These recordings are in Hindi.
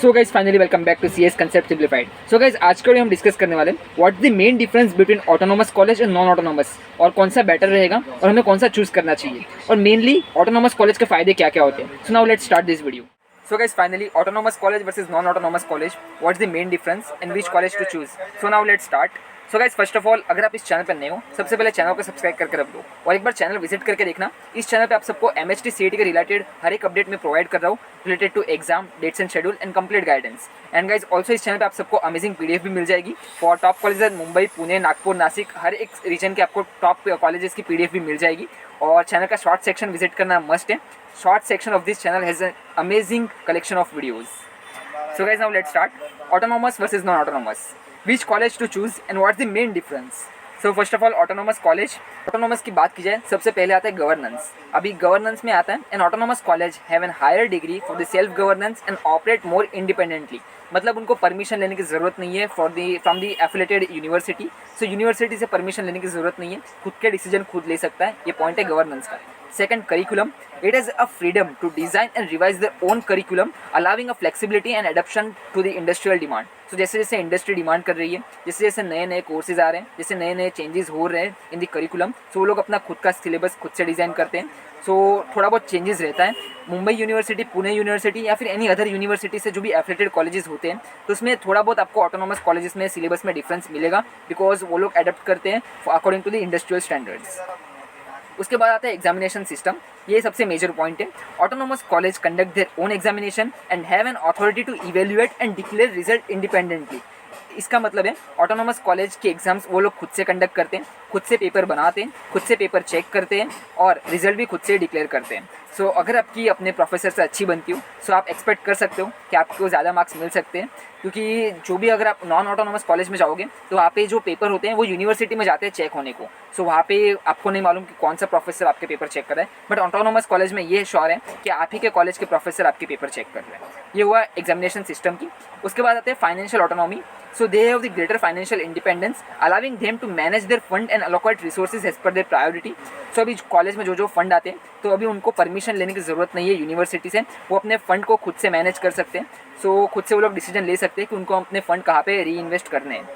So guys finally welcome back to CS concept simplified. So guys आज के वीडियो हम डिस्कस करने वाले हैं what the main difference between autonomous college and non autonomous, और कौन सा बेटर रहेगा और हमें कौन सा चूज करना चाहिए, और मेनली ऑटोनोमस कॉलेज के फायदे क्या क्या होते हैं। सो now let's start this video. So guys, finally, autonomous college versus non-autonomous college. What's the main difference and which college to choose? So now let's start. So guys, first of all, अगर आप इस चैनल पर नए हो, सबसे पहले चैनल को सब्सक्राइब करके रख दो और एक बार चैनल विजिट करके देखना। इस चैनल पे आप सबको MHT CET के रिलेटेड हर एक अपडेट में प्रोवाइड कर रहा हूँ, related to exam dates and schedule and complete guidance. And guys also इस चैनल पे आप सबको अमेजिंग PDF भी मिल जाएगी for top colleges Mumbai, Pune, Nagpur, Nashik, हर एक रीजन के आपको टॉप कॉलेजेस की PDF भी मिल जाएगी। और चैनल का शॉर्ट सेक्शन विजिट करना मस्ट है। Short section of this channel has an amazing collection of videos. So guys, now let's start. Autonomous versus non-autonomous. Which college to choose and what's the main difference? So first of all, autonomous college. Autonomous की बात की जाए, सबसे पहले आता है गवर्नेंस। अभी गवर्नेंस में आता है an autonomous college have an higher degree for the self governance and operate more independently. मतलब उनको परमिशन लेने की ज़रूरत नहीं है from the affiliated university. So university से परमिशन लेने की ज़रूरत नहीं है, खुद के डिसीजन खुद ले सकता है। ये पॉइंट है गवर्नेंस का। Second, curriculum. It has a freedom to design and revise their own curriculum, allowing a flexibility and adoption to the industrial demand. So जैसे जैसे इंडस्ट्री डिमांड कर रही है, जैसे जैसे नए नए कोर्सेज आ रहे हैं, जैसे नए नए चेंजेस हो रहे हैं इन द करिकुलम, सो वो लोग अपना खुद का सिलेबस खुद से डिज़ाइन करते हैं। सो थोड़ा बहुत चेंजेस रहता है। मुंबई यूनिवर्सिटी, पुणे यूनिवर्सिटी या फिर एनी अदर यूनिवर्सिटी से जो भी एफिलेटेड कॉलेजेस होते हैं, तो उसमें थोड़ा बहुत आपको ऑटोनॉमस कॉलेजेस में सिलेबस में डिफरेंस मिलेगा, बिकॉज वो लोग अडप्ट करते हैं according to the industrial standards. उसके बाद आता है एग्जामिनेशन सिस्टम। ये सबसे मेजर पॉइंट है। Autonomous college conduct their own examination and have an authority to evaluate and declare result independently. इसका मतलब है ऑटोनॉमस कॉलेज के एग्जाम्स वो लोग खुद से कंडक्ट करते हैं, खुद से पेपर बनाते हैं, खुद से पेपर चेक करते हैं और रिजल्ट भी खुद से डिक्लेयर करते हैं। सो अगर आपकी अपने प्रोफेसर से अच्छी बनती हो, सो आप एक्सपेक्ट कर सकते हो कि आपको ज़्यादा मार्क्स मिल सकते हैं, क्योंकि जो भी अगर आप नॉन ऑटोनॉमस कॉलेज में जाओगे तो वहाँ पे जो पेपर होते हैं वो यूनिवर्सिटी में जाते हैं चेक होने को। सो वहाँ पे आपको नहीं मालूम कि कौन सा प्रोफेसर आपके पेपर चेक कर रहा है, बट ऑटोनॉमस कॉलेज में ये श्योर है कि आप ही के कॉलेज के प्रोफेसर आपके पेपर चेक कर रहे हैं। ये हुआ एग्जामिनेशन सिस्टम की। उसके बाद आते हैं financial autonomy. So they have the greater financial independence, allowing them to manage their fund and allocate resources as per their priority. So अभी कॉलेज में जो फंड आते हैं, तो अभी उनको परमिशन लेने की ज़रूरत नहीं है यूनिवर्सिटी से, वो अपने फंड को खुद से मैनेज कर सकते हैं। सो खुद से वो लोग डिसीजन ले सकते हैं कि उनको अपने फंड कहाँ पे री इन्वेस्ट करने हैं।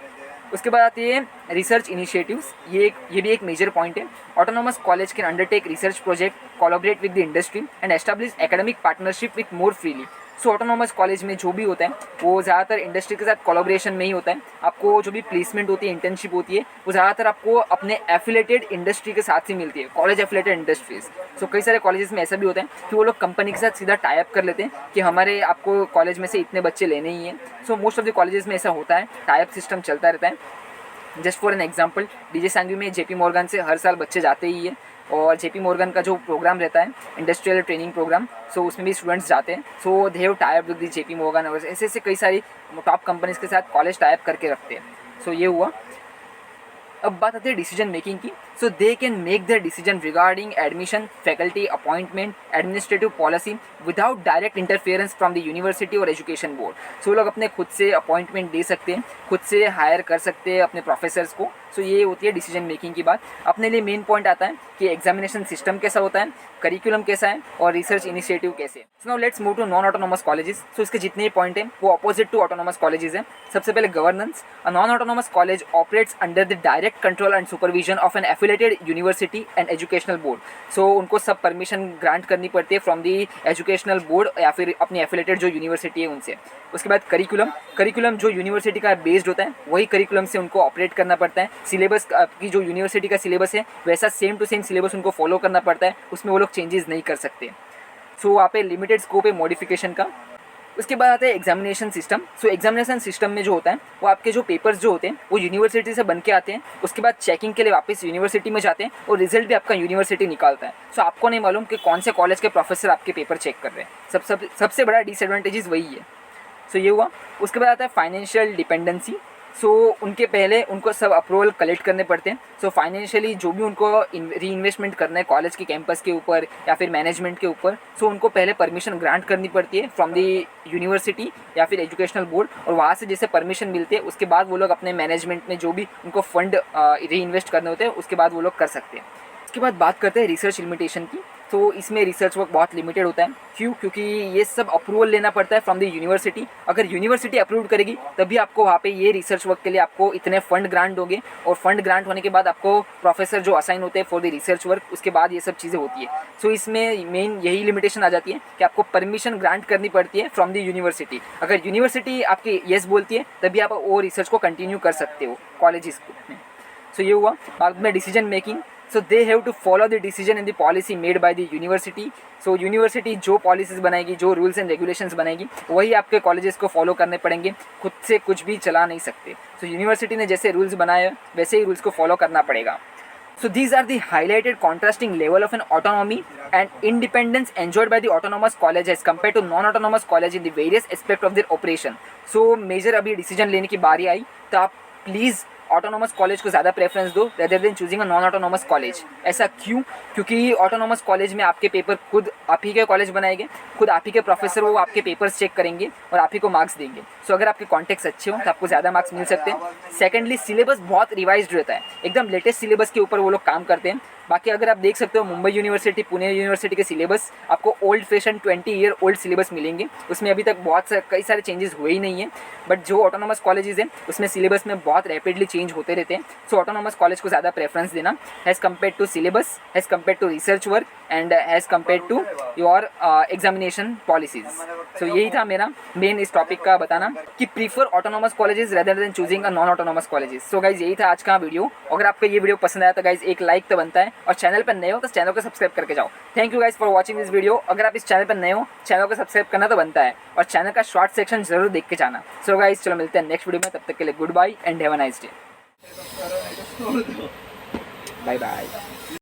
उसके बाद आती है रिसर्च इनिशिएटिव्स। ये भी एक मेजर पॉइंट है। Autonomous college can undertake research project, collaborate with the industry and establish academic partnership with more freely. So autonomous college में जो भी होता है वो ज़्यादातर इंडस्ट्री के साथ कोलैबोरेशन में ही होता है। आपको जो भी प्लेसमेंट होती है, इंटर्नशिप होती है, वो ज़्यादातर आपको अपने एफिलेटेड इंडस्ट्री के साथ ही मिलती है, कॉलेज एफिलेटेड इंडस्ट्रीज। सो कई सारे कॉलेजेस में ऐसा भी होता है कि वो लोग कंपनी के साथ सीधा टाई अप कर लेते हैं कि हमारे आपको कॉलेज में से इतने बच्चे लेने ही हैं। So most of the colleges में ऐसा होता है, टाई अप सिस्टम चलता रहता है। Just for an example, DJ Sanghvi में JP मॉर्गन से हर साल बच्चे जाते ही है, और JP मॉर्गन का जो प्रोग्राम रहता है इंडस्ट्रियल ट्रेनिंग प्रोग्राम, सो उसमें भी स्टूडेंट्स जाते हैं। So they have tie up with the JP Morgan और ऐसे ऐसे कई सारी टॉप कंपनीज के साथ कॉलेज टाई अप करके रखते हैं। सो ये हुआ। अब बात आती है डिसीजन मेकिंग की। So they can make their decision regarding admission, faculty appointment, administrative policy without direct interference from the university और एजुकेशन बोर्ड। सो लोग अपने खुद से अपॉइंटमेंट दे सकते हैं, खुद से हायर कर सकते हैं अपने प्रोफेसर्स को। सो ये होती है डिसीजन मेकिंग की बात। अपने लिए मेन पॉइंट आता है कि एग्जामिनेशन सिस्टम कैसा होता है, करिकुलम कैसा है और रिसर्च इनिशिएटिव कैसे। So now let's move to non autonomous colleges. So इसके जितने पॉइंट हैं वो अपोजिट टू ऑटोनॉमस कॉलेजेस हैं। सबसे पहले governance. A non autonomous college operates under the direct control and supervision of an affiliated university and educational board. So उनको सब परमिशन ग्रांट करनी पड़ती है फ्रॉम दी एजुकेशनल बोर्ड या फिर अपनी एफिलेटेड जो यूनिवर्सिटी है उनसे। उसके बाद करिकुलम जो यूनिवर्सिटी का बेस्ड होता है वही करिकुलम से उनको ऑपरेट करना पड़ता है। सिलेबस की जो यूनिवर्सिटी का सिलेबस है वैसा सेम टू सेम सिलेबस उनको फॉलो करना पड़ता है, उसमें वो लोग चेंजेस नहीं कर सकते। सो वहाँ पे लिमिटेड स्कोप है मॉडिफिकेशन का। उसके बाद आता है एग्जामिनेशन सिस्टम। सो एग्जामिनेशन सिस्टम में जो होता है वो आपके जो पेपर्स जो होते हैं वो यूनिवर्सिटी से बन के आते हैं, उसके बाद चेकिंग के लिए वापस यूनिवर्सिटी में जाते हैं और रिजल्ट भी आपका यूनिवर्सिटी निकालता है। सो आपको नहीं मालूम कि कौन से कॉलेज के प्रोफेसर आपके पेपर चेक कर रहे हैं। सबसे बड़ा डिसएडवांटेजेस वही है। सो ये हुआ। उसके बाद आता है फाइनेंशियल डिपेंडेंसी। सो उनके पहले उनको सब अप्रूवल कलेक्ट करने पड़ते हैं। सो फाइनेंशियली जो भी उनको री इन्वेस्टमेंट करना है कॉलेज के कैंपस के ऊपर या फिर मैनेजमेंट के ऊपर, सो उनको पहले परमिशन ग्रांट करनी पड़ती है फ्रॉम दी यूनिवर्सिटी या फिर एजुकेशनल बोर्ड, और वहाँ से जैसे परमिशन मिलती है उसके बाद वो लोग अपने मैनेजमेंट में जो भी उनको फंड री इन्वेस्ट करने होते हैं उसके बाद वो लोग कर सकते हैं। उसके बाद बात करते हैं रिसर्च लिमिटेशन की। तो इसमें रिसर्च वर्क बहुत लिमिटेड होता है। क्यों? क्योंकि ये सब अप्रूवल लेना पड़ता है फ्रॉम द यूनिवर्सिटी। अगर यूनिवर्सिटी अप्रूव करेगी तभी आपको वहाँ पे ये रिसर्च वर्क के लिए आपको इतने फंड ग्रांट होंगे, और फंड ग्रांट होने के बाद आपको प्रोफेसर जो असाइन होते हैं फॉर द रिसर्च वर्क, उसके बाद ये सब चीज़ें होती है। सो इसमें मेन यही लिमिटेशन आ जाती है कि आपको परमिशन ग्रांट करनी पड़ती है फ्रॉम द यूनिवर्सिटी। अगर यूनिवर्सिटी आपकी येस बोलती है तभी आप वो रिसर्च को कंटिन्यू कर सकते हो कॉलेजेस में। सो ये हुआ। बाद में decision making, so they have to follow the decision in the policy made by the university. So university जो पॉलिसीज बनाएगी, जो रूल्स एंड रेगुलेशंस बनाएगी, वही आपके कॉलेजेस को फॉलो करने पड़ेंगे, खुद से कुछ भी चला नहीं सकते। सो यूनिवर्सिटी ने जैसे रूल्स बनाए वैसे ही रूल्स को फॉलो करना पड़ेगा। So these are the highlighted contrasting level of an autonomy and independence enjoyed by the autonomous college as compared to non-autonomous college in the various aspect of their operation. So major अभी डिसीजन लेने की बारी आई, तो आप प्लीज़ ऑटोनॉमस कॉलेज को ज़्यादा प्रेफरेंस दो rather than choosing a non autonomous college. ऐसा क्यों? क्योंकि ऑटोनॉमस कॉलेज में आपके पेपर खुद आप ही के कॉलेज बनाएंगे, खुद आप ही के प्रोफेसर वो आपके पेपर्स चेक करेंगे और आप ही को मार्क्स देंगे। सो अगर आपके कॉन्टेक्ट्स अच्छे हों तो आपको ज़्यादा मार्क्स मिल सकते हैं। सेकेंडली, सिलेबस बहुत रिवाइज्ड रहता है, एकदम लेटेस्ट सिलेबस के ऊपर वो लोग काम करते हैं। बाकी अगर आप देख सकते हो मुंबई यूनिवर्सिटी, पुणे यूनिवर्सिटी के सिलेबस आपको old fashion 20 year old syllabus मिलेंगे, उसमें अभी तक कई सारे चेंजेस हुए ही नहीं हैं। बट जो ऑटोनॉमस कॉलेजेस हैं उसमें सिलेबस में बहुत रैपिडली चेंज होते रहते हैं। सो ऑटोनॉमस कॉलेज को ज़्यादा प्रेफरेंस देना as compare to syllabus, as compare to research work and as compare to your examination policies. So यही था मेरा मेन इस टॉपिक का बताना कि prefer autonomous colleges rather than choosing a non autonomous colleges. So guys यही था आज का वीडियो। अगर आपको ये वीडियो पसंद आया तो गाइज एक लाइक तो बनता है, और चैनल पर नए हो तो चैनल को सब्सक्राइब करके जाओ। Thank you guys for watching this video. अगर आप इस चैनल पर नए हो, चैनल को सब्सक्राइब करना तो बनता है, और चैनल का शॉर्ट सेक्शन जरूर देख के जाना। सो गाइज चलो मिलते हैं नेक्स्ट वीडियो में, तब तक के लिए goodbye and have a nice day. Bye bye.